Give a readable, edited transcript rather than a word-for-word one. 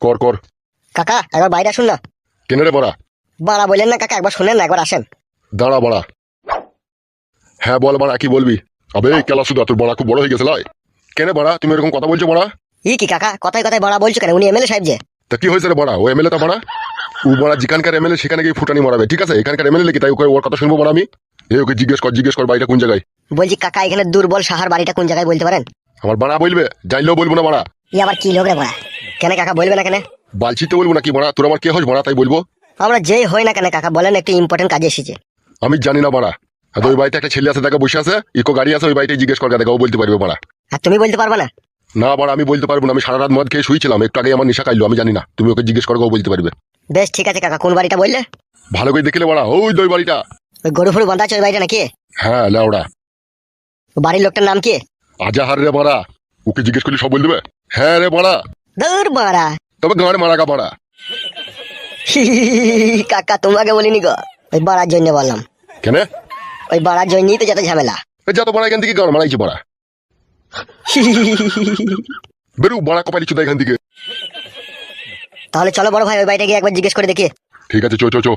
কর কর। কাকা একবার বাইরে আসুন না। কেন রে বড়া? বাড়া বললেন না কাকা, একবার শুনেন না, একবার আসেন। দাঁড়া বড়া। হ্যাঁ বল বড়া, কি বলবি? আবে কেলা শুধু তোর বড়া খুব বড় হয়ে গেছে লাই। কেন বড়া তুমি এরকম কথা বলছো বড়া? কি কাকা কথায় কথায় বাড়া বলছো কেন? উনি এমএলএ সাহেব যে। তা কি হয়েছে রে বড়া? ও এমএলএ তা বড়া? ও বড়া যেখানকার এমএলএ সেখানে গিয়ে ফুটানি মারাবে, ঠিক আছে? এখানকার এমএলএ কি তাই ওকে ওর কথা শুনবো বড়া আমি? ওকে জিজ্ঞেস কর বাড়িটা কোন জায়গায়। বলছি কাকা এখানে দুর্বল সাহার বাড়িটা কোন জায়গায় বলতে পারেন? আমার বাড়া বলবে, জানলেও বলবো না বড়া। আবার কি লোক রে বাড়া? কেন কাকা বলবে না কেন? বালছি তো বলবো না কি বড়া? তোর আমার কে হয় বড়া তাই বলবো? আমরা যেই হই না কেন কাকা, বলেন একটু ইম্পর্টেন্ট কাজে এসেছে। আমি জানি না বড়া। ওই বাড়িতে একটা ছেলে আছে, দেখা বসে আছে, ইকো গাড়ি আছে, ওই বাড়িটাই জিজ্ঞেস কর, দেখা ও বলতে পারবে বড়া। আর তুমি বলতে পারবে না? না বড়া আমি বলতে পারবো না, আমি সারা রাত মদ খেয়ে শুয়েছিলাম, একটু আগে আমার নেশা খাইলো, আমি জানি না, তুমি ওকে জিজ্ঞেস করো, ও বলতে পারবে। বেশ ঠিক আছে কাকা, কোন বাড়িটা বললে? ভালো করে দেখলে বড়া, ওই বাড়িটা। ওই গরু ফুরু বাঁধা আছে ওই বাড়িটা নাকি? হ্যাঁ লেওড়া। বাড়ির লোকটার নাম কি? আজাহার রে বড়া। ওকে জিজ্ঞেস করলে সব বল দেবে। হ্যাঁ রে বড়া। দূর বাড়া। তবে গাঁড় মারা গা বড়া। কাকা তোমাকে বলিনি গো, ওই বাড়ার জন্য বললাম। কেন? ওই বাড়ার জন্যই তো যত ঝামেলা। যত বড়া এখান থেকে গাঁড় মারাইছি বড়া। বেরু বড়া কপালি চুদা এখান থেকে। তাহলে চলো বড় ভাই ওই বাড়িটা গিয়ে একবার জিজ্ঞেস করে দেখি। ঠিক আছে চো চো চো।